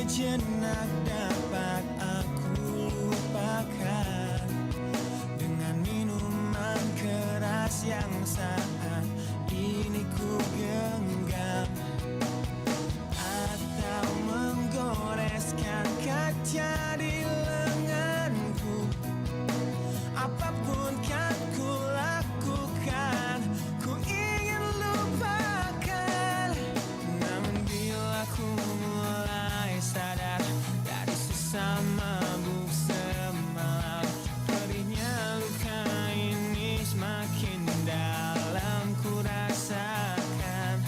sejenak dapat aku lupakan dengan minuman keras yang saat ini ku genggam, atau menggoreskan kaca di lenganku. Apapun kan ku lakukan, ku ingin lupakan. Namun bila ku mulai sadar dari sesama mabuk semalam, perihnya luka ini semakin dalam ku rasakan.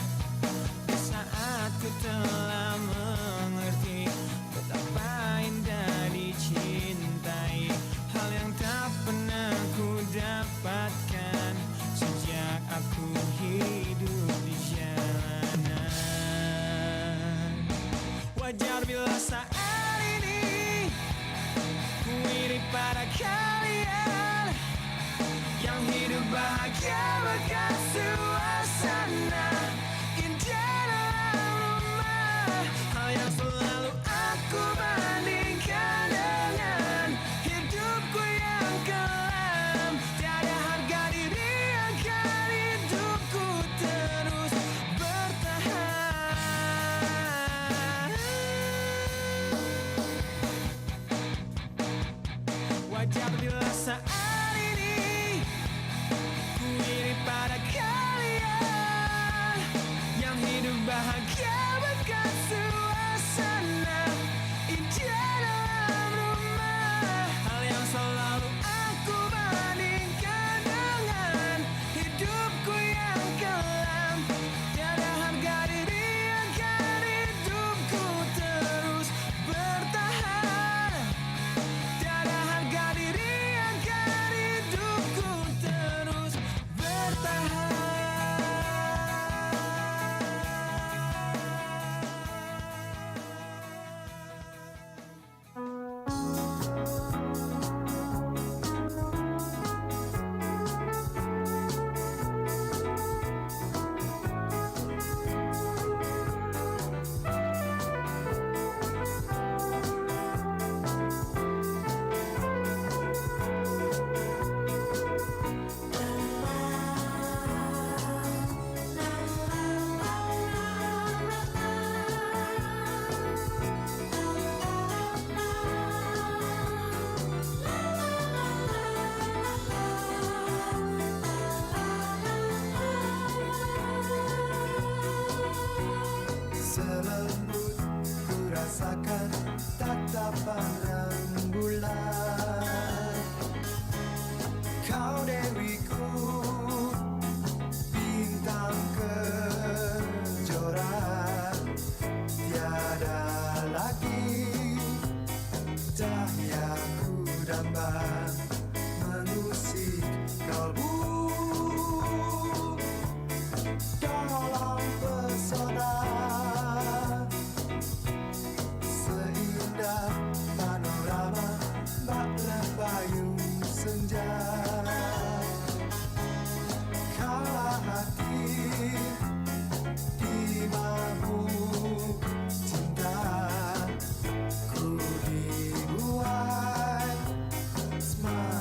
Di saat ku telah mengerti betapa indah dicintai, hal yang tak pernah ku dapatkan sejak aku hidup di jalanan. Wajar bila saat ini ku iri pada kalian yang hidup bahagia bahkan suasana indah dalam rumah. Hal yang selalu aku bandingkan dengan hidupku yang kelam. Tiada harga diri agar hidupku terus bertahan. Wajar bila saat ini ku iri pada kalian yang hidup bahagia bahkan suasana indah dalam rumah. Hal yang selalu aku bandingkan dengan hidupku yang kelam. Tiada harga diri agar hidupku terus bertahan. Tiada harga diri agar hidupku terus bertahan. Selembut ku rasakan tatapan rembulan. Kau dewiku, bintang kejora. Tiada lagi cahayaku dapat mengusik kalbu dalam pesona seindah panorama bak lepayung senja. Kala hati dimabuk cinta, ku dibuat semakin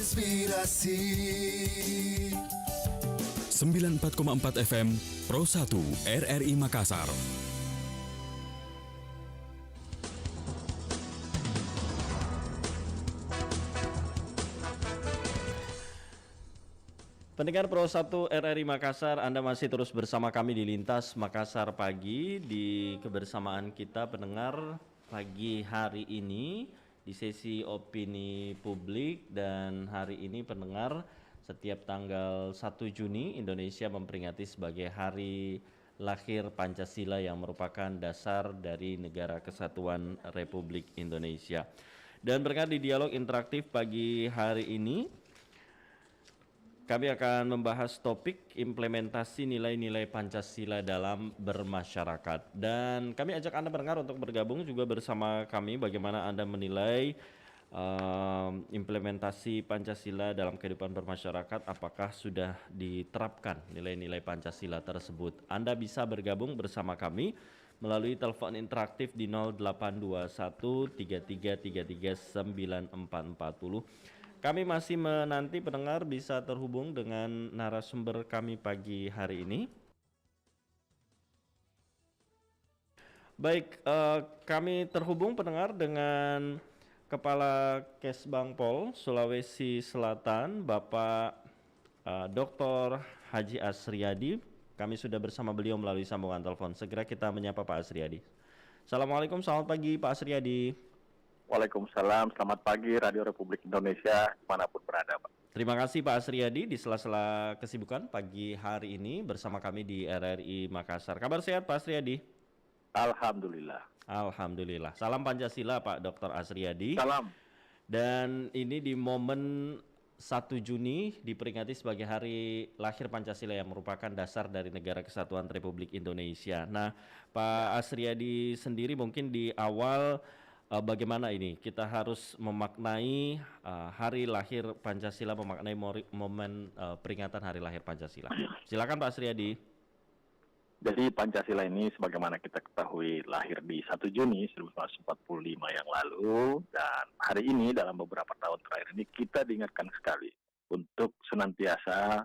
inspirasi. 94,4 FM Pro 1 RRI Makassar. Pendengar Pro 1 RRI Makassar, Anda masih terus bersama kami di Lintas Makassar Pagi. Di kebersamaan kita pendengar pagi hari ini di sesi opini publik, dan hari ini pendengar setiap tanggal 1 Juni Indonesia memperingati sebagai hari lahir Pancasila yang merupakan dasar dari Negara Kesatuan Republik Indonesia. Dan berkat di dialog interaktif pagi hari ini, kami akan membahas topik implementasi nilai-nilai Pancasila dalam bermasyarakat. Dan kami ajak Anda pendengar untuk bergabung juga bersama kami bagaimana Anda menilai implementasi Pancasila dalam kehidupan bermasyarakat, apakah sudah diterapkan nilai-nilai Pancasila tersebut. Anda bisa bergabung bersama kami melalui telepon interaktif di 0821 3333 9440. Kami masih menanti pendengar bisa terhubung dengan narasumber kami pagi hari ini. Baik, kami terhubung pendengar dengan Kepala Kesbangpol Sulawesi Selatan, Bapak Dr. Haji Asriyadi. Kami sudah bersama beliau melalui sambungan telepon. Segera kita menyapa Pak Asriyadi. Assalamualaikum, selamat pagi Pak Asriyadi. Waalaikumsalam, selamat pagi Radio Republik Indonesia dimanapun berada, Pak. Terima kasih Pak Asriyadi di sela-sela kesibukan pagi hari ini bersama kami di RRI Makassar. Kabar sehat Pak Asriyadi? Alhamdulillah. Alhamdulillah. Salam Pancasila Pak Dr. Asriyadi. Salam. Dan ini di momen 1 Juni diperingati sebagai hari lahir Pancasila yang merupakan dasar dari Negara Kesatuan Republik Indonesia. Nah, Pak Asriyadi sendiri mungkin di awal bagaimana ini kita harus memaknai hari lahir Pancasila, memaknai momen peringatan hari lahir Pancasila. Silakan Pak Asriyadi. Jadi Pancasila ini sebagaimana kita ketahui lahir di 1 Juni 1945 yang lalu, dan hari ini dalam beberapa tahun terakhir ini kita diingatkan sekali untuk senantiasa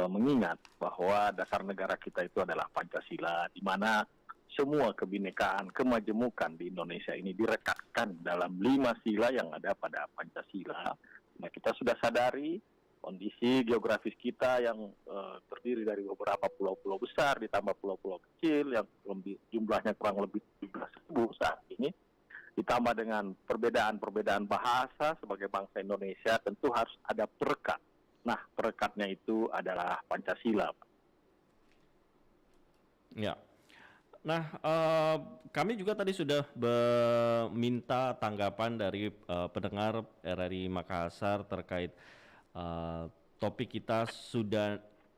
mengingat bahwa dasar negara kita itu adalah Pancasila, di mana semua kebinekaan, kemajemukan di Indonesia ini direkatkan dalam 5 sila yang ada pada Pancasila. Nah, kita sudah sadari kondisi geografis kita yang terdiri dari beberapa pulau-pulau besar ditambah pulau-pulau kecil yang jumlahnya kurang lebih 17.000 saat ini, ditambah dengan perbedaan-perbedaan bahasa sebagai bangsa Indonesia, tentu harus ada perekat. Nah, perekatnya itu adalah Pancasila. Ya. Nah, kami juga tadi sudah meminta tanggapan dari pendengar RRI Makassar terkait topik kita,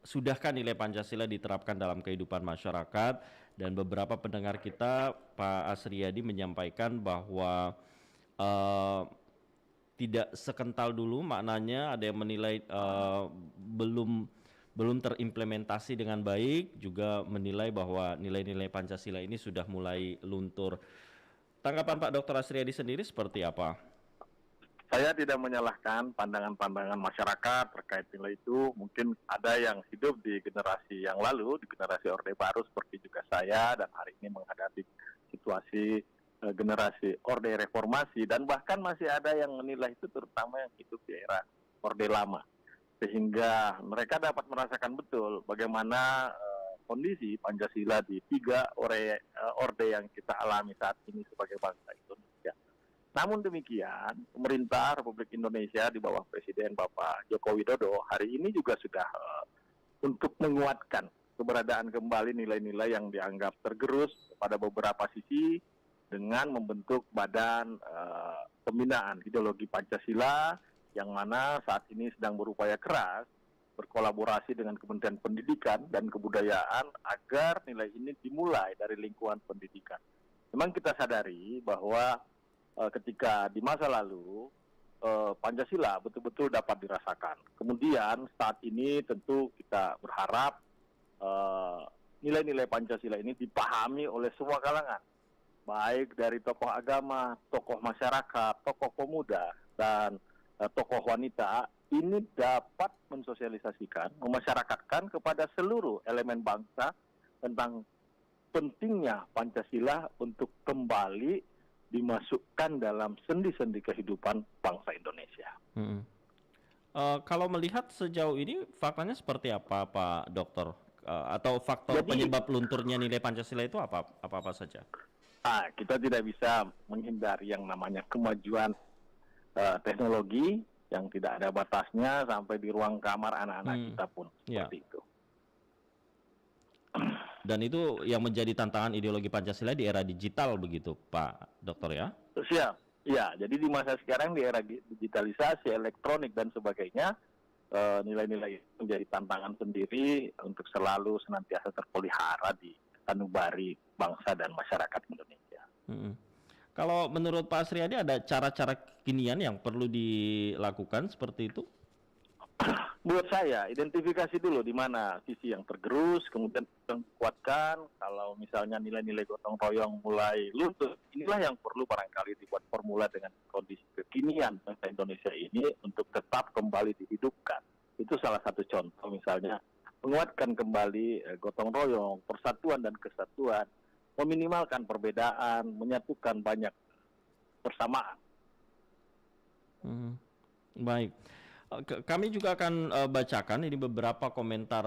sudahkah nilai Pancasila diterapkan dalam kehidupan masyarakat, dan beberapa pendengar kita Pak Asriyadi menyampaikan bahwa tidak sekental dulu maknanya, ada yang menilai belum terimplementasi dengan baik, juga menilai bahwa nilai-nilai Pancasila ini sudah mulai luntur. Tanggapan Pak Dr. Asriyadi sendiri seperti apa? Saya tidak menyalahkan pandangan-pandangan masyarakat terkait nilai itu. Mungkin ada yang hidup di generasi yang lalu, di generasi Orde Baru seperti juga saya, dan hari ini menghadapi situasi generasi Orde Reformasi, dan bahkan masih ada yang menilai itu terutama yang hidup di era Orde Lama. Sehingga mereka dapat merasakan betul bagaimana kondisi Pancasila di 3 orde yang kita alami saat ini sebagai bangsa Indonesia. Namun demikian, pemerintah Republik Indonesia di bawah Presiden Bapak Joko Widodo hari ini juga sudah untuk menguatkan keberadaan kembali nilai-nilai yang dianggap tergerus pada beberapa sisi dengan membentuk badan pembinaan ideologi Pancasila, yang mana saat ini sedang berupaya keras berkolaborasi dengan Kementerian Pendidikan dan Kebudayaan agar nilai ini dimulai dari lingkungan pendidikan. Memang kita sadari bahwa ketika di masa lalu Pancasila betul-betul dapat dirasakan. Kemudian saat ini tentu kita berharap nilai-nilai Pancasila ini dipahami oleh semua kalangan, baik dari tokoh agama, tokoh masyarakat, tokoh pemuda, dan tokoh wanita ini dapat mensosialisasikan, memasyarakatkan kepada seluruh elemen bangsa tentang pentingnya Pancasila untuk kembali dimasukkan dalam sendi-sendi kehidupan bangsa Indonesia. Kalau melihat sejauh ini faktanya seperti apa, Pak Dokter? Atau faktor Jadi- penyebab lunturnya nilai Pancasila itu apa saja? Kita tidak bisa menghindari yang namanya kemajuan teknologi yang tidak ada batasnya sampai di ruang kamar anak-anak kita pun Ya. seperti itu. Dan itu yang menjadi tantangan ideologi Pancasila di era digital begitu, Pak Dokter ya? Siap. Ya, jadi di masa sekarang di era digitalisasi, elektronik dan sebagainya, nilai-nilai itu menjadi tantangan sendiri untuk selalu senantiasa terpelihara di sanubari bangsa dan masyarakat Indonesia. Kalau menurut Pak Asriyadi ada cara-cara kekinian yang perlu dilakukan seperti itu? Menurut saya, identifikasi dulu di mana sisi yang tergerus, kemudian yang kuatkan. Kalau misalnya nilai-nilai gotong royong mulai luntur, inilah yang perlu barangkali dibuat formula dengan kondisi kekinian bangsa Indonesia ini untuk tetap kembali dihidupkan. Itu salah satu contoh, misalnya menguatkan kembali gotong royong, persatuan dan kesatuan, meminimalkan perbedaan, menyatukan banyak persamaan. Baik. Kami juga akan bacakan ini beberapa komentar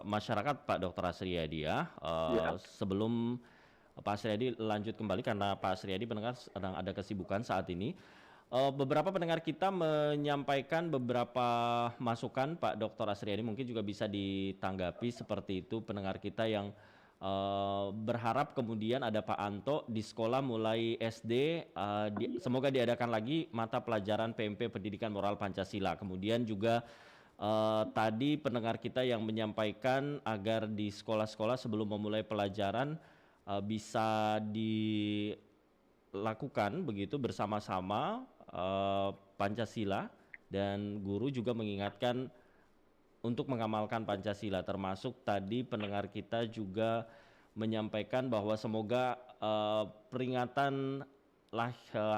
masyarakat Pak Dr. Asriyadi ya. Sebelum Pak Asriyadi lanjut kembali karena Pak Asriyadi pendengar sedang ada kesibukan saat ini. Beberapa pendengar kita menyampaikan beberapa masukan Pak Dr. Asriyadi, mungkin juga bisa ditanggapi seperti itu pendengar kita yang berharap kemudian ada Pak Anto di sekolah mulai SD, semoga diadakan lagi mata pelajaran PMP Pendidikan Moral Pancasila. Kemudian juga tadi pendengar kita yang menyampaikan agar di sekolah-sekolah sebelum memulai pelajaran bisa dilakukan begitu bersama-sama Pancasila, dan guru juga mengingatkan untuk mengamalkan Pancasila, termasuk tadi pendengar kita juga menyampaikan bahwa semoga peringatan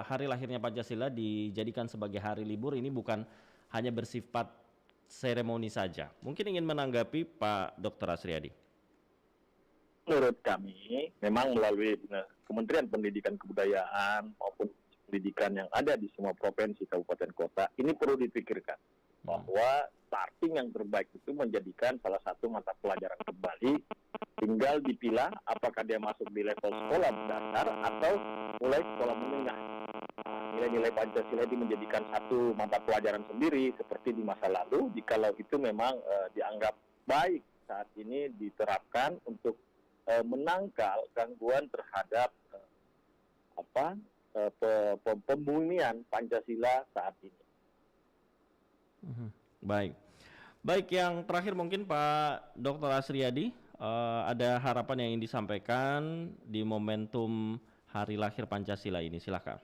hari lahirnya Pancasila dijadikan sebagai hari libur, ini bukan hanya bersifat seremoni saja. Mungkin ingin menanggapi Pak Dr. Asriyadi. Menurut kami, memang melalui Kementerian Pendidikan Kebudayaan maupun pendidikan yang ada di semua provinsi, kabupaten, kota, ini perlu dipikirkan bahwa starting yang terbaik itu menjadikan salah satu mata pelajaran kembali, tinggal dipilah apakah dia masuk di level sekolah dasar atau mulai sekolah menengah. Nilai-nilai Pancasila ini menjadikan satu mata pelajaran sendiri seperti di masa lalu, jikalau itu memang dianggap baik saat ini diterapkan untuk menangkal gangguan terhadap pemurnian Pancasila saat ini. Baik, yang terakhir mungkin Pak Dr. Asriyadi, ada harapan yang ingin disampaikan di momentum hari lahir Pancasila ini, silakan.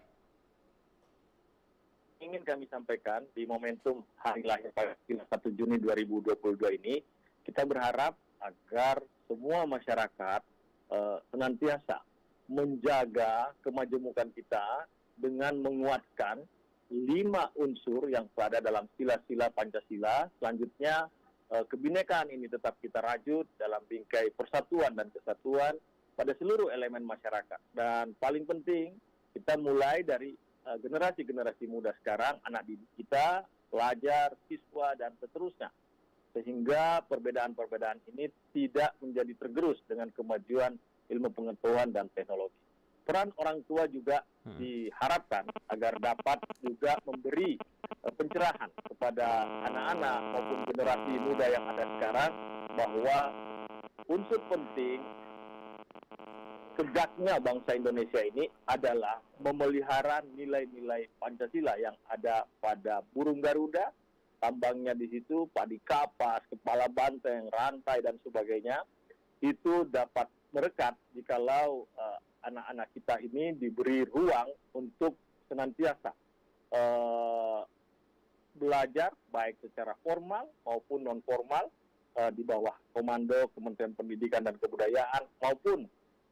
Ingin kami sampaikan di momentum hari lahir Pancasila 1 Juni 2022 ini, kita berharap agar semua masyarakat senantiasa menjaga kemajemukan kita dengan menguatkan 5 unsur yang berada dalam sila-sila Pancasila. Selanjutnya kebinekaan ini tetap kita rajut dalam bingkai persatuan dan kesatuan pada seluruh elemen masyarakat. Dan paling penting kita mulai dari generasi-generasi muda sekarang, anak didik kita, pelajar, siswa dan seterusnya, sehingga perbedaan-perbedaan ini tidak menjadi tergerus dengan kemajuan ilmu pengetahuan dan teknologi. Peran orang tua juga diharapkan agar dapat juga memberi pencerahan kepada anak-anak maupun generasi muda yang ada sekarang bahwa unsur penting tegaknya bangsa Indonesia ini adalah memelihara nilai-nilai Pancasila yang ada pada burung Garuda, tambangnya di situ, padi kapas, kepala banteng, rantai dan sebagainya. Itu dapat merekat jikalau anak-anak kita ini diberi ruang untuk senantiasa belajar baik secara formal maupun non formal di bawah komando Kementerian Pendidikan dan Kebudayaan maupun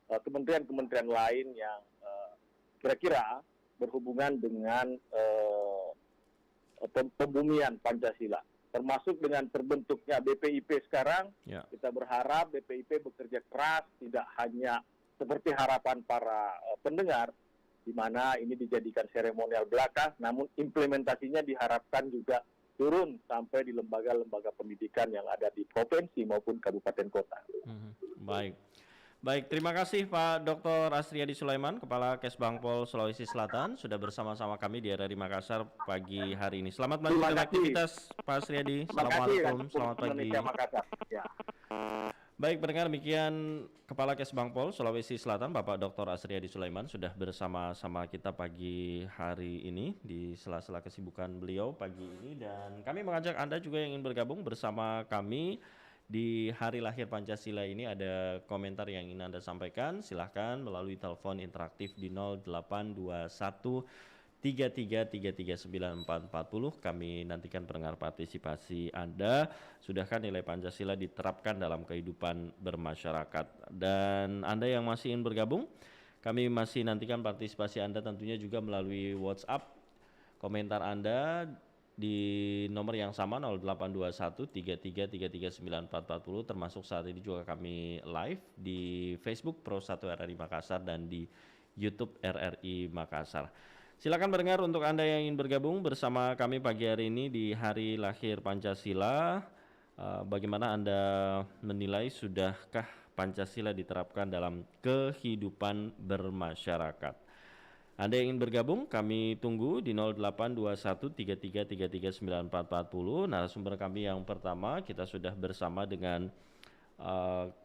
kementerian-kementerian lain yang kira-kira berhubungan dengan pembumian Pancasila. Termasuk dengan terbentuknya BPIP sekarang, Ya. kita berharap BPIP bekerja keras, tidak hanya seperti harapan para pendengar, di mana ini dijadikan seremonial belaka, namun implementasinya diharapkan juga turun sampai di lembaga-lembaga pendidikan yang ada di provinsi maupun kabupaten kota. Baik. Baik, terima kasih Pak Dr. Asriadi Sulaiman, Kepala Kesbangpol Sulawesi Selatan, sudah bersama-sama kami di RRI Makassar pagi hari ini. Selamat melanjutkan Terima kasih. aktivitas Pak Asriadi. Terima kasih. Assalamualaikum, Rakyat selamat pagi. Indonesia Makassar. Ya. Baik, pendengar, demikian Kepala Kesbangpol Sulawesi Selatan, Bapak Dr. Asriadi Sulaiman sudah bersama-sama kita pagi hari ini di sela-sela kesibukan beliau pagi ini, dan kami mengajak Anda juga yang ingin bergabung bersama kami di hari lahir Pancasila ini. Ada komentar yang ingin Anda sampaikan, silahkan melalui telepon interaktif di 0821 33339440. Kami nantikan pendengar partisipasi Anda. Sudahkah nilai Pancasila diterapkan dalam kehidupan bermasyarakat? Dan Anda yang masih ingin bergabung, kami masih nantikan partisipasi Anda tentunya juga melalui WhatsApp. Komentar Anda di nomor yang sama 0821 33339440, termasuk saat ini juga kami live di Facebook Pro 1 RRI Makassar dan di YouTube RRI Makassar. Silakan pendengar, untuk Anda yang ingin bergabung bersama kami pagi hari ini di hari lahir Pancasila, bagaimana Anda menilai, sudahkah Pancasila diterapkan dalam kehidupan bermasyarakat? Anda yang ingin bergabung, kami tunggu di 0821 33339440. Narasumber kami yang pertama, kita sudah bersama dengan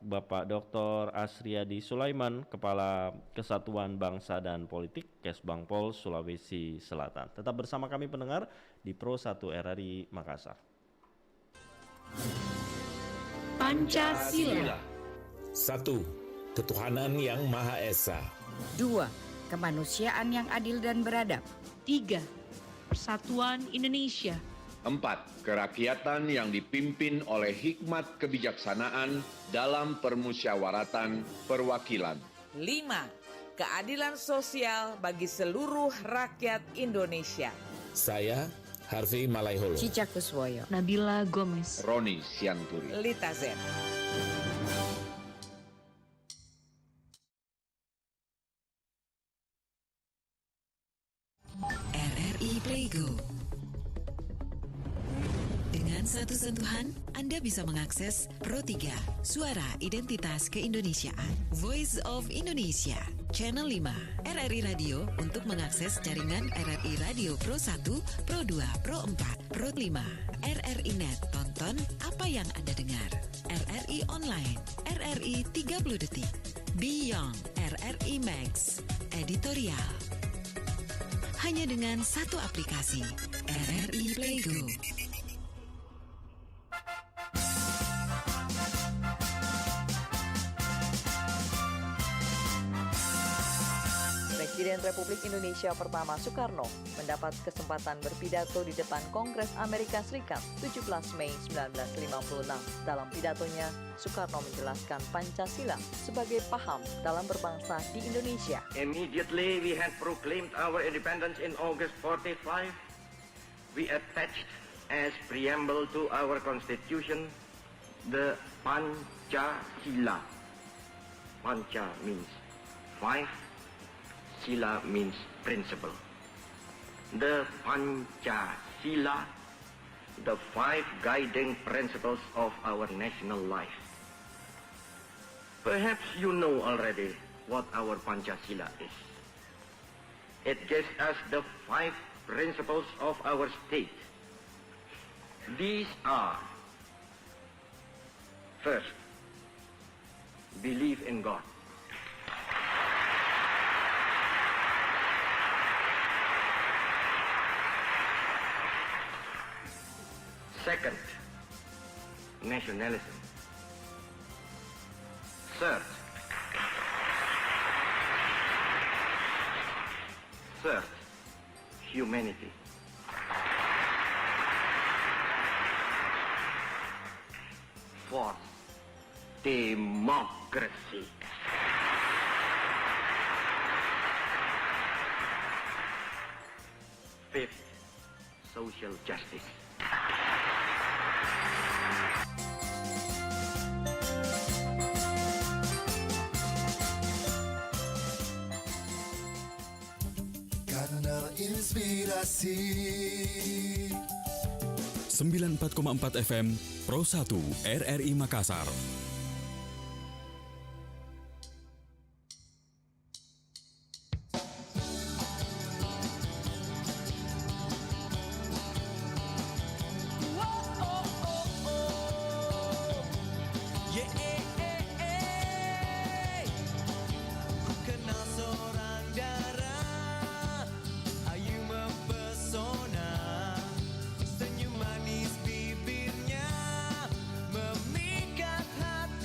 Bapak Dr. Asriadi Sulaiman, Kepala Kesatuan Bangsa dan Politik Kesbangpol Sulawesi Selatan. Tetap bersama kami pendengar di Pro 1 RRI Makassar. Pancasila. 1. Ketuhanan yang Maha Esa. 2. Kemanusiaan yang adil dan beradab. 3. Persatuan Indonesia. 4. Kerakyatan yang dipimpin oleh hikmat kebijaksanaan dalam permusyawaratan perwakilan. 5. Keadilan sosial bagi seluruh rakyat Indonesia. Saya, Harvey Malaiholo. Cica Kuswoyo. Nabila Gomez. Roni Sianturi. Lita Zen. RRI Playgo. Dengan satu sentuhan, Anda bisa mengakses Pro 3, Suara Identitas Keindonesiaan, Voice of Indonesia, Channel 5, RRI Radio untuk mengakses jaringan RRI Radio Pro 1, Pro 2, Pro 4, Pro 5, RRI Net, tonton apa yang Anda dengar, RRI Online, RRI 30 Detik, Beyond, RRI Max, Editorial. Hanya dengan satu aplikasi, RRI Playgo. Presiden Republik Indonesia pertama Soekarno mendapat kesempatan berpidato di depan Kongres Amerika Serikat 17 Mei 1956. Dalam pidatonya, Soekarno menjelaskan Pancasila sebagai paham dalam berbangsa di Indonesia. Immediately we had proclaimed our independence in August 45. We attached as preamble to our constitution the Pancasila. Panca means five. Sila means principle. The Pancasila, the five guiding principles of our national life. Perhaps you know already what our Pancasila is. It gives us the five principles of our state. These are: first, believe in God. Second, nationalism. Third, humanity. Fourth, democracy. Fifth, social justice. Kanal Inspirasi 94,4 FM Pro 1 RRI Makassar. Senyum manis bibirnya memikat hati.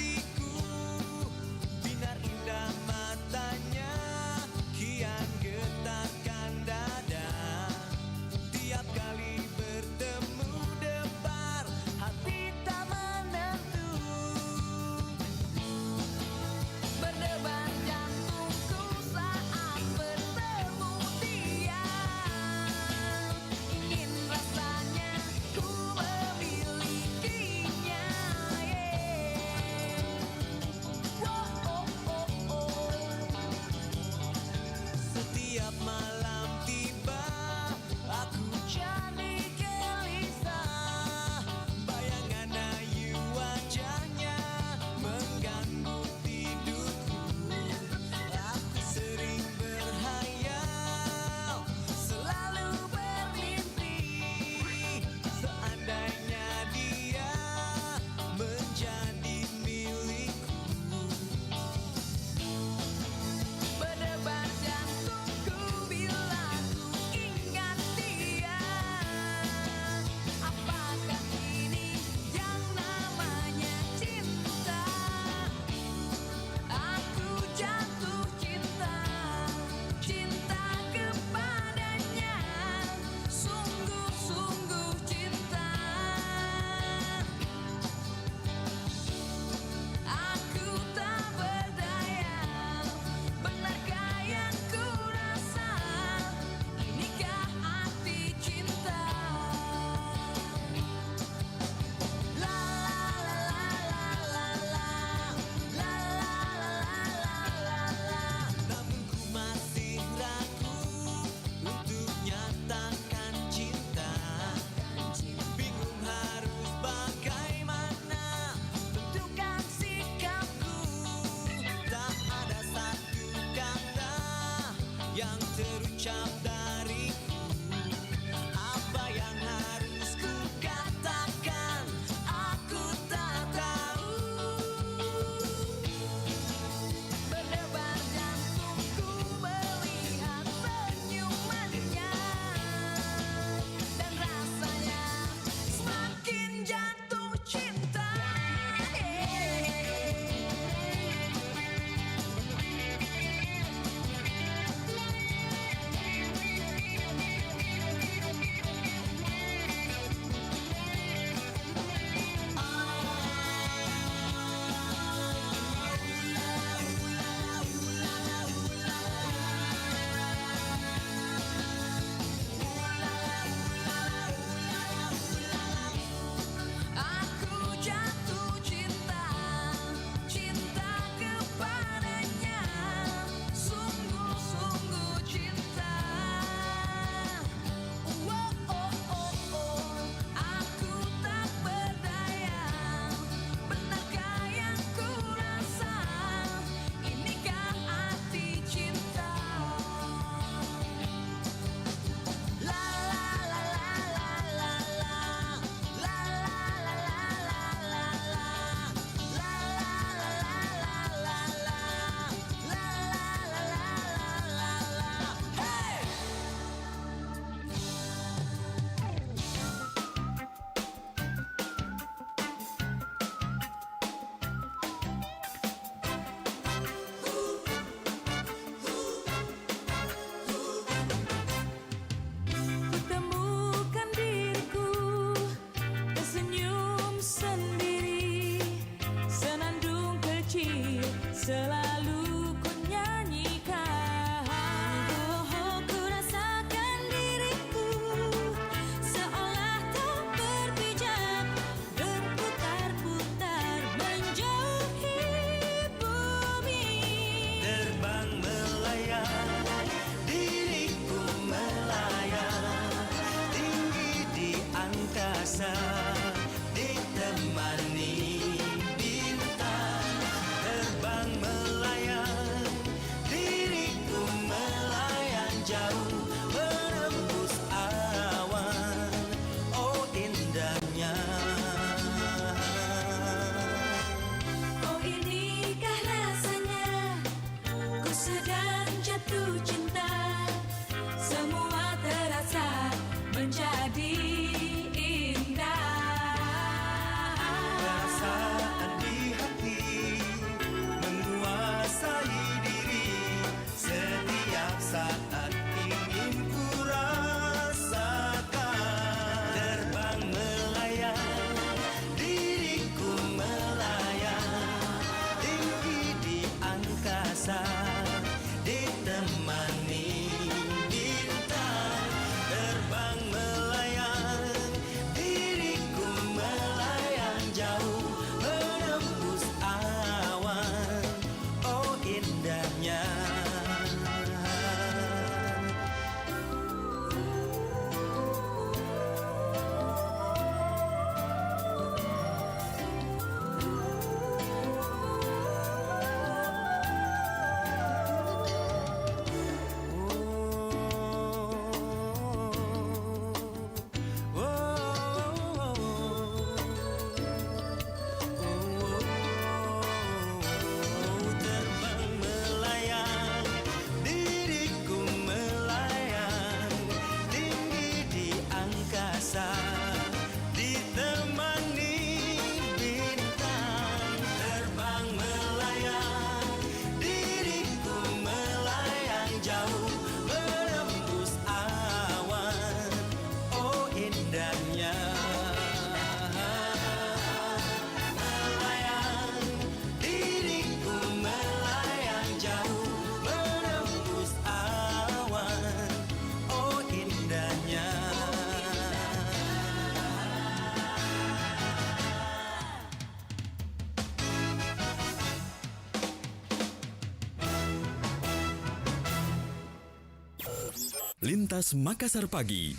Lintas Makassar Pagi.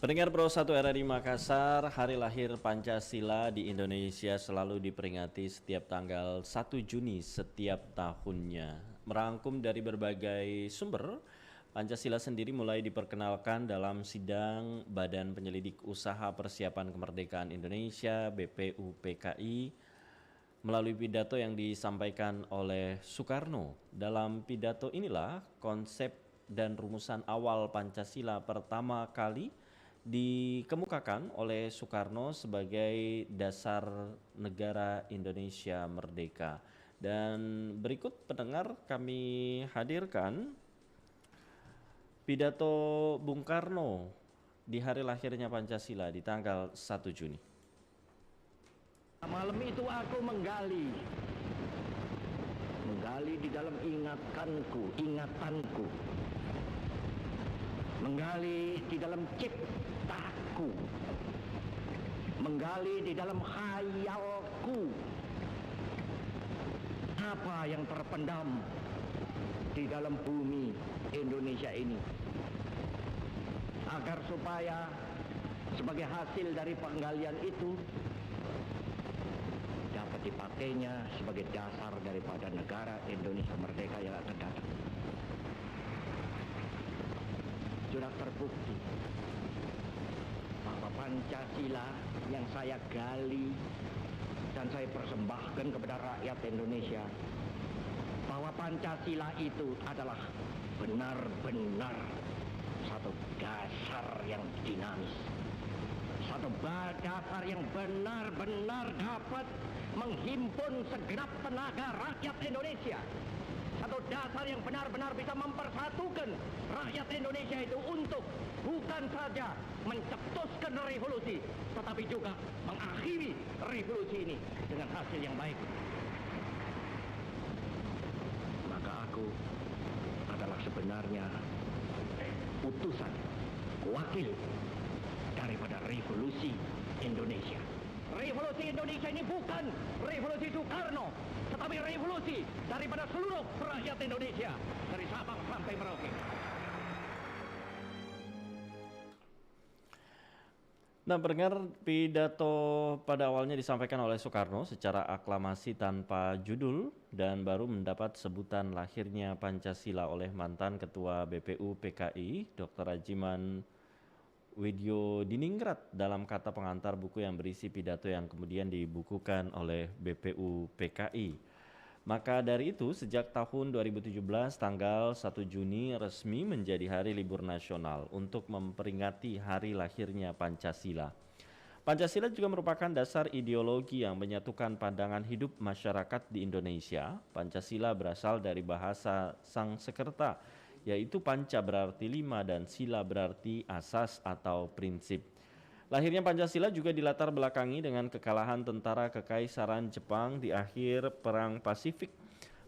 Pendengar Pro 1 RRI Makassar, hari lahir Pancasila di Indonesia selalu diperingati setiap tanggal 1 Juni setiap tahunnya. Merangkum dari berbagai sumber, Pancasila sendiri mulai diperkenalkan dalam sidang Badan Penyelidik Usaha Persiapan Kemerdekaan Indonesia (BPUPKI) melalui pidato yang disampaikan oleh Soekarno. Dalam pidato inilah konsep dan rumusan awal Pancasila pertama kali dikemukakan oleh Soekarno sebagai dasar negara Indonesia merdeka. Dan berikut pendengar kami hadirkan pidato Bung Karno di hari lahirnya Pancasila di tanggal 1 Juni. Malam itu aku menggali di dalam ingatanku, menggali di dalam ciptaku, menggali di dalam khayalku, apa yang terpendam di dalam bumi Indonesia ini, agar supaya sebagai hasil dari penggalian itu dapat dipakainya sebagai dasar daripada negara Indonesia merdeka yang akan datang. Sudah terbukti bahwa Pancasila yang saya gali dan saya persembahkan kepada rakyat Indonesia, bahwa Pancasila itu adalah benar-benar satu dasar yang dinamis, satu dasar yang benar-benar dapat menghimpun segenap tenaga rakyat Indonesia, satu dasar yang benar-benar bisa mempersatukan rakyat Indonesia itu untuk bukan saja mencetuskan revolusi, tetapi juga mengakhiri revolusi ini dengan hasil yang baik. Maka aku adalah sebenarnya utusan, wakil daripada revolusi Indonesia. Revolusi Indonesia ini bukan revolusi Soekarno, tetapi revolusi daripada seluruh rakyat Indonesia, dari Sabang sampai Merauke. Nah, pendengar, pidato pada awalnya disampaikan oleh Soekarno secara aklamasi tanpa judul dan baru mendapat sebutan lahirnya Pancasila oleh mantan Ketua BPUPKI, Dr. Rajiman Widyodiningrat dalam kata pengantar buku yang berisi pidato yang kemudian dibukukan oleh BPUPKI. Maka dari itu, sejak tahun 2017 tanggal 1 Juni resmi menjadi hari libur nasional untuk memperingati hari lahirnya Pancasila. Pancasila juga merupakan dasar ideologi yang menyatukan pandangan hidup masyarakat di Indonesia. Pancasila berasal dari bahasa Sangsekerta, yaitu panca berarti 5 dan sila berarti asas atau prinsip. Lahirnya Pancasila juga dilatar belakangi dengan kekalahan tentara Kekaisaran Jepang di akhir Perang Pasifik.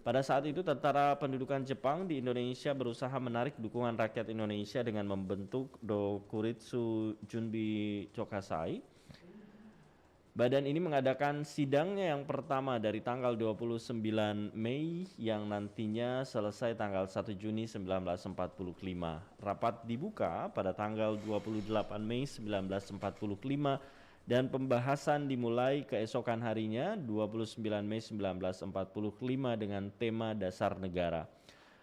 Pada saat itu tentara pendudukan Jepang di Indonesia berusaha menarik dukungan rakyat Indonesia dengan membentuk Dokuritsu Junbi Chokasai. Badan ini mengadakan sidangnya yang pertama dari tanggal 29 Mei yang nantinya selesai tanggal 1 Juni 1945. Rapat dibuka pada tanggal 28 Mei 1945 dan pembahasan dimulai keesokan harinya 29 Mei 1945 dengan tema Dasar Negara.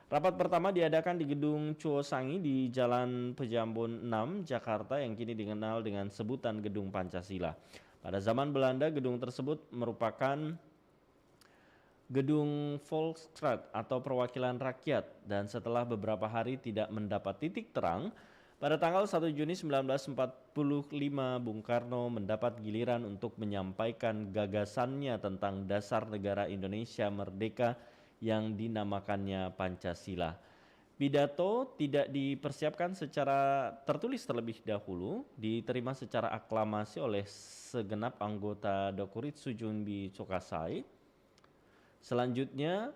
Rapat pertama diadakan di Gedung Chuosangi di Jalan Pejambon 6, Jakarta yang kini dikenal dengan sebutan Gedung Pancasila. Pada zaman Belanda, gedung tersebut merupakan gedung Volksraad atau perwakilan rakyat, dan setelah beberapa hari tidak mendapat titik terang, pada tanggal 1 Juni 1945 Bung Karno mendapat giliran untuk menyampaikan gagasannya tentang dasar negara Indonesia merdeka yang dinamakannya Pancasila. Pidato tidak dipersiapkan secara tertulis terlebih dahulu, diterima secara aklamasi oleh segenap anggota Dokuritsu Junbi Chokasai. Selanjutnya,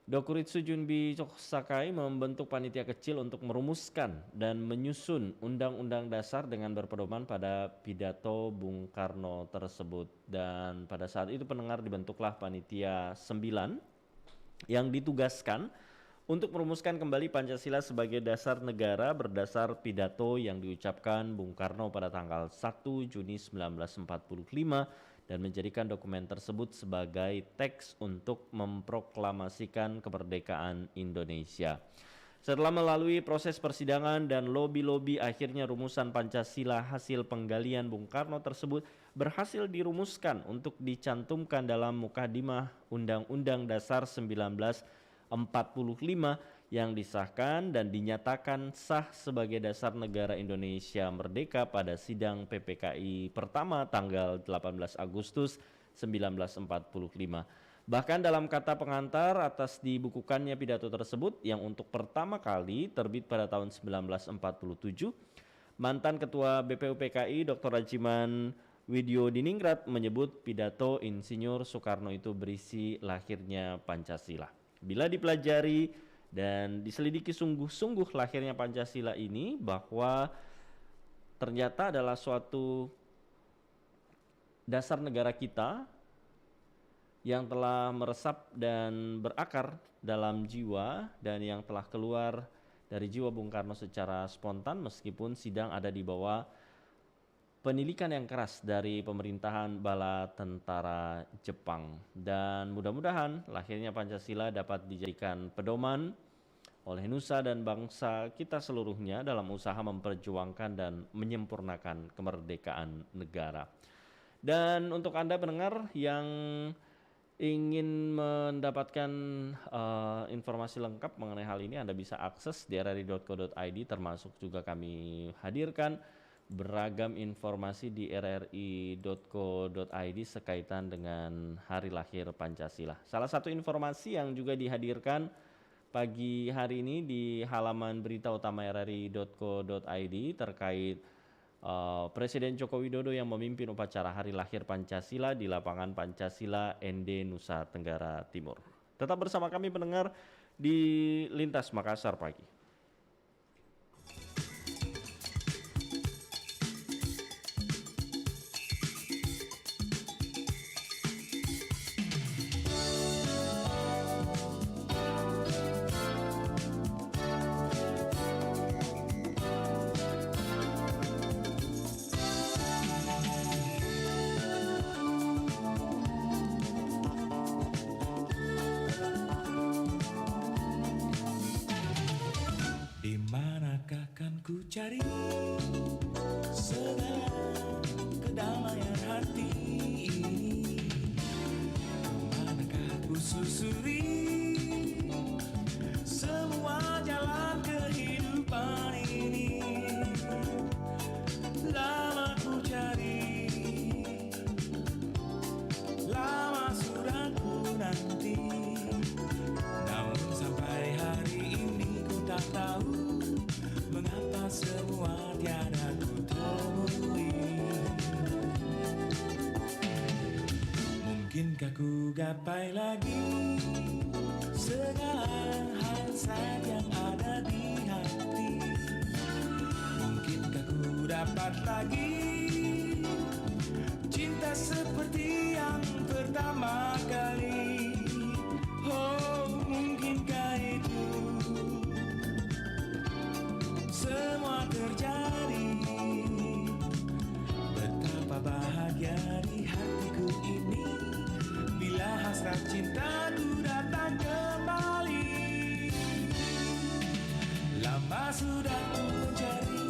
Dokuritsu Junbi Chokasai membentuk panitia kecil untuk merumuskan dan menyusun undang-undang dasar dengan berpedoman pada pidato Bung Karno tersebut. Dan pada saat itu pendengar dibentuklah panitia 9 yang ditugaskan untuk merumuskan kembali Pancasila sebagai dasar negara berdasar pidato yang diucapkan Bung Karno pada tanggal 1 Juni 1945 dan menjadikan dokumen tersebut sebagai teks untuk memproklamasikan kemerdekaan Indonesia. Setelah melalui proses persidangan dan lobi-lobi, akhirnya rumusan Pancasila hasil penggalian Bung Karno tersebut berhasil dirumuskan untuk dicantumkan dalam Mukadimah Undang-Undang Dasar 1945 yang disahkan dan dinyatakan sah sebagai dasar negara Indonesia merdeka pada sidang PPKI pertama tanggal 18 Agustus 1945. Bahkan dalam kata pengantar atas dibukukannya pidato tersebut yang untuk pertama kali terbit pada tahun 1947, mantan Ketua BPUPKI Dr. Rajiman Widyodiningrat menyebut pidato Insinyur Soekarno itu berisi lahirnya Pancasila. Bila dipelajari dan diselidiki sungguh-sungguh lahirnya Pancasila ini, bahwa ternyata adalah suatu dasar negara kita yang telah meresap dan berakar dalam jiwa dan yang telah keluar dari jiwa Bung Karno secara spontan meskipun sidang ada di bawah penilikan yang keras dari pemerintahan bala tentara Jepang. Dan mudah-mudahan lahirnya Pancasila dapat dijadikan pedoman oleh nusa dan bangsa kita seluruhnya dalam usaha memperjuangkan dan menyempurnakan kemerdekaan negara. Dan untuk Anda pendengar yang ingin mendapatkan informasi lengkap mengenai hal ini, Anda bisa akses di rri.co.id, termasuk juga kami hadirkan beragam informasi di rri.co.id sekaitan dengan hari lahir Pancasila. Salah satu informasi yang juga dihadirkan pagi hari ini di halaman berita utama rri.co.id terkait Presiden Joko Widodo yang memimpin upacara hari lahir Pancasila di lapangan Pancasila ND Nusa Tenggara Timur. Tetap bersama kami pendengar di Lintas Makassar Pagi. Cari segala kedamaian hati ini, manakah ku susuri semua jalan kehidupan ini. Lama ku cari, lama sudah ku nanti, namun sampai hari ini ku tak tahu mengapa semua tiada ku temui. Mungkinkah ku gapai lagi segala hasrat yang ada di hati? Mungkinkah ku dapat lagi cinta seperti yang pertama kali? Oh, mungkinkah itu semua terjadi? Betapa bahagia di hatiku ini bila hasrat cintaku datang kembali. Lama sudah ku mencari,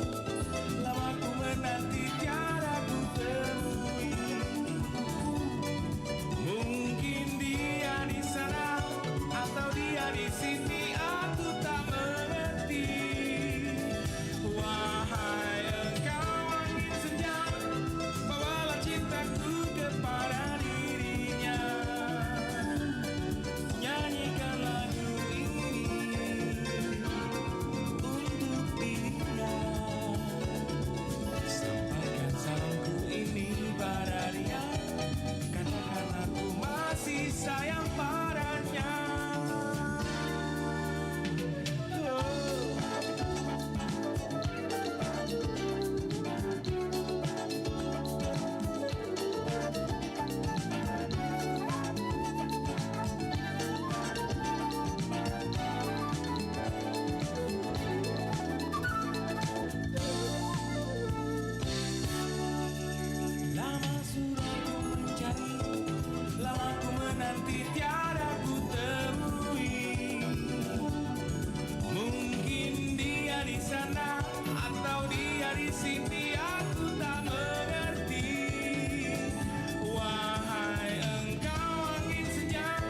lama ku menanti, tiada ku temui. Mungkin dia di sana atau dia di sini, aku tak mengerti. Wahai engkau angin senja, bawalah cintaku kepada dirinya. sini aku tak mengerti. Wahai engkau angin senyap,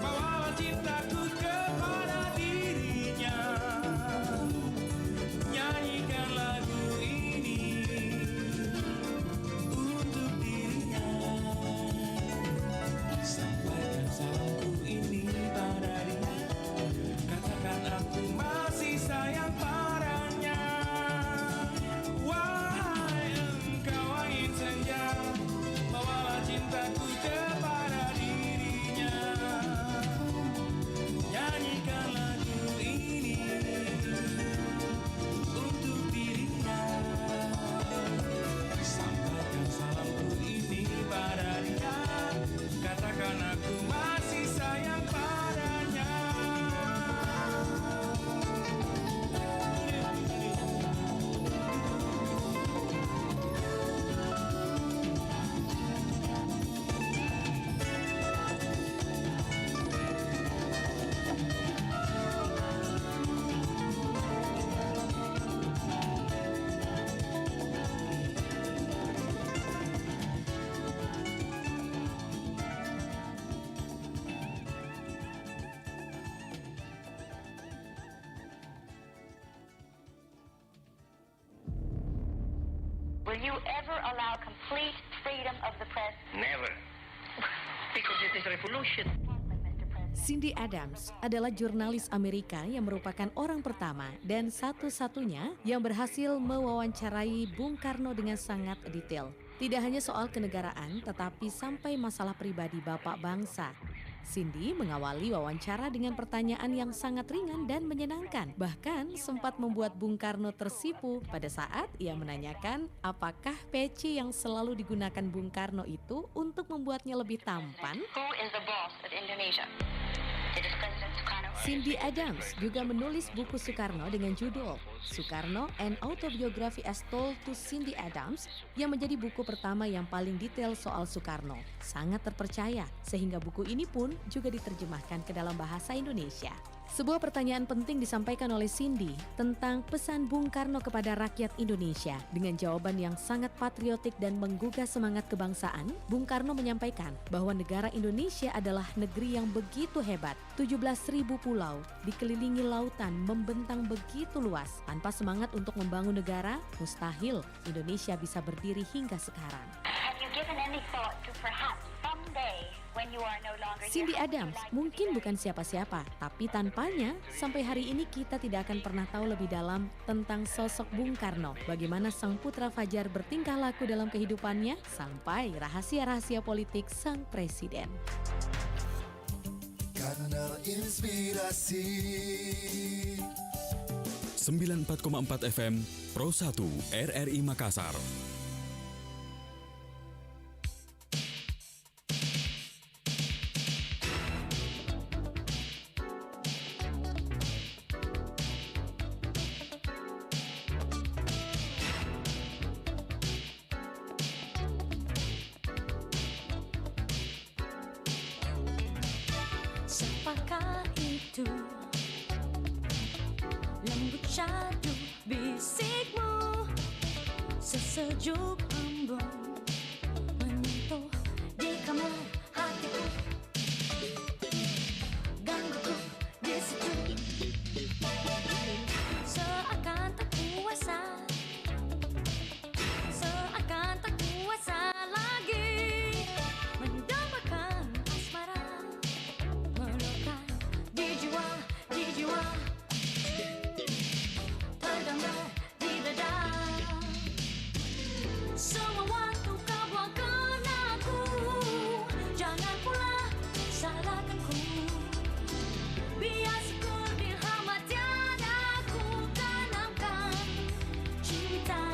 bawalah cintaku kepada dirinya. Nyanyikan lagu ini untuk dirinya. Sampaikan salamku ini pada dia. Katakan aku masih sayang padanya. Wahai engkau angin senja, bawalah cintaku kepada dirinya. Nyanyikan lagu ini untuk dirinya. Sampaikan salamku ini pada dia. Katakan aku masih sayang padanya. Will you ever allow complete freedom of the press? Never. Because it is revolution. Cindy Adams adalah jurnalis Amerika yang merupakan orang pertama dan satu-satunya yang berhasil mewawancarai Bung Karno dengan sangat detail. Tidak hanya soal kenegaraan, tetapi sampai masalah pribadi Bapak Bangsa. Cindy mengawali wawancara dengan pertanyaan yang sangat ringan dan menyenangkan. Bahkan sempat membuat Bung Karno tersipu pada saat ia menanyakan apakah peci yang selalu digunakan Bung Karno itu untuk membuatnya lebih tampan. Who is the boss of Indonesia? It is President Sukarno. Cindy Adams juga menulis buku Soekarno dengan judul Soekarno, An Autobiography as Told to Cindy Adams, yang menjadi buku pertama yang paling detail soal Soekarno. Sangat terpercaya, sehingga buku ini pun juga diterjemahkan ke dalam bahasa Indonesia. Sebuah pertanyaan penting disampaikan oleh Cindy tentang pesan Bung Karno kepada rakyat Indonesia. Dengan jawaban yang sangat patriotik dan menggugah semangat kebangsaan, Bung Karno menyampaikan bahwa negara Indonesia adalah negeri yang begitu hebat. 17.000 pulau, dikelilingi lautan, membentang begitu luas. Tanpa semangat untuk membangun negara, mustahil Indonesia bisa berdiri hingga sekarang. Have you given any thought to perhaps someday when you are no longer here? Cindy Adams mungkin bukan siapa-siapa, tapi tanpanya sampai hari ini kita tidak akan pernah tahu lebih dalam tentang sosok Bung Karno. Bagaimana sang putra fajar bertingkah laku dalam kehidupannya, sampai rahasia-rahasia politik sang presiden. Kanal Inspirasi 94,4 FM Pro 1 RRI Makassar. Siapakah itu? Lembut syadu bisikmu, sesejuk embun menyentuh di kamar hatiku. Gangguku di situ, seakan tak kuasa, seakan tak kuasa lagi mendambakan asmara. Terdambar di dada. Semua waktu kau buangkan aku, jangan pula salahkan ku. Biar syukur di hamba tiada ku tanamkan cinta.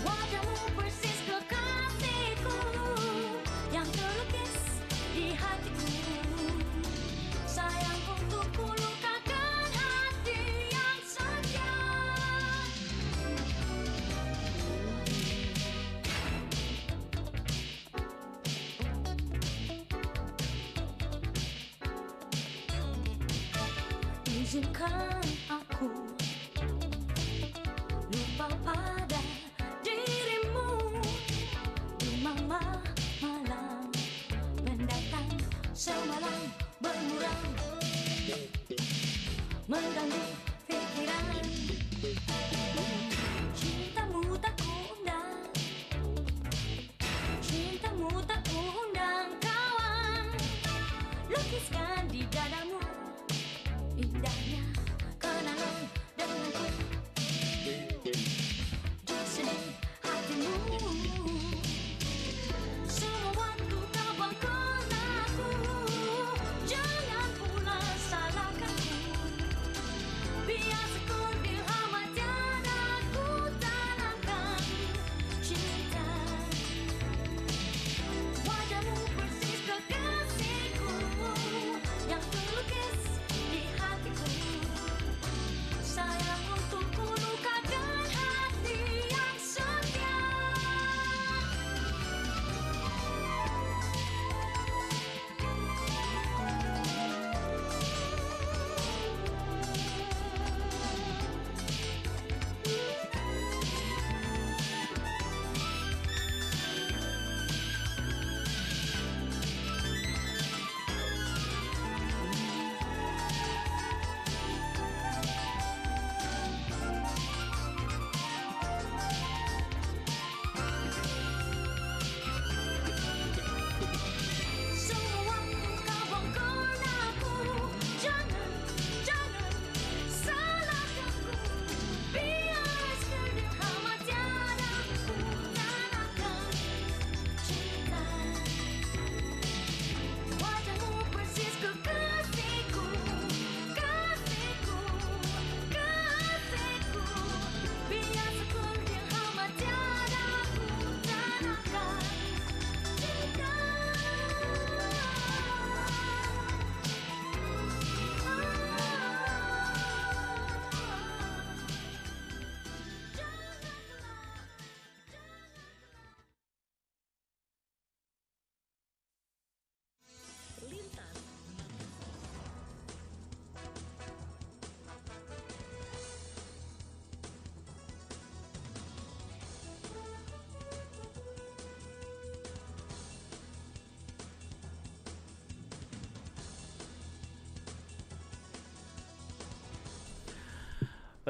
Wajahmu persis kekasihku yang terlukis di hatiku. Sayang untukku lukakan hati yang setia. Izinkan aku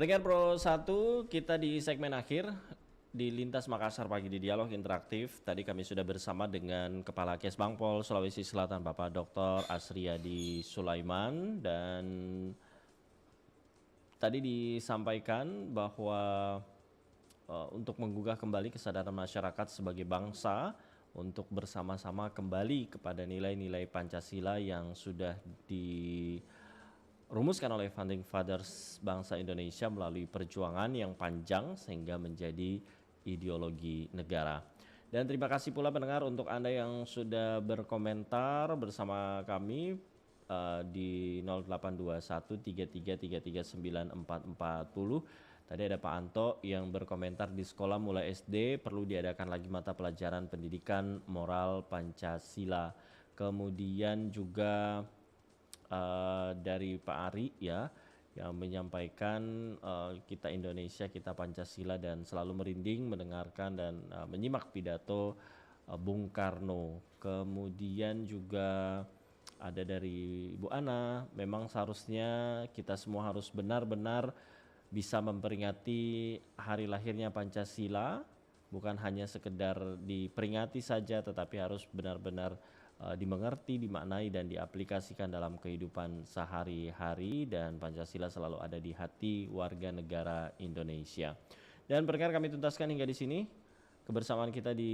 Pendengar Pro 1, kita di segmen akhir di Lintas Makassar pagi di Dialog Interaktif. Tadi kami sudah bersama dengan Kepala Kes Bangpol Sulawesi Selatan Bapak Dr. Asriyadi Sulaiman, dan tadi disampaikan bahwa untuk menggugah kembali kesadaran masyarakat sebagai bangsa untuk bersama-sama kembali kepada nilai-nilai Pancasila yang sudah dirumuskan oleh Founding Fathers bangsa Indonesia melalui perjuangan yang panjang sehingga menjadi ideologi negara. Dan terima kasih pula pendengar untuk Anda yang sudah berkomentar bersama kami di 082133339440. Tadi ada Pak Anto yang berkomentar, di sekolah mulai SD perlu diadakan lagi mata pelajaran pendidikan moral Pancasila. Kemudian juga dari Pak Ari ya, yang menyampaikan kita Indonesia, kita Pancasila, dan selalu merinding mendengarkan dan menyimak pidato Bung Karno. Kemudian juga ada dari Bu Ana, memang seharusnya kita semua harus benar-benar bisa memperingati hari lahirnya Pancasila, bukan hanya sekedar diperingati saja, tetapi harus benar-benar dimengerti, dimaknai, dan diaplikasikan dalam kehidupan sehari-hari, dan Pancasila selalu ada di hati warga negara Indonesia. Dan pendengar, kami tuntaskan hingga di sini kebersamaan kita di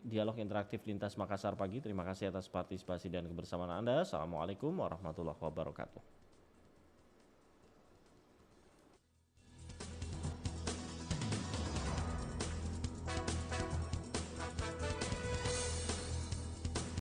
Dialog Interaktif Lintas Makassar pagi. Terima kasih atas partisipasi dan kebersamaan Anda. Assalamualaikum warahmatullahi wabarakatuh.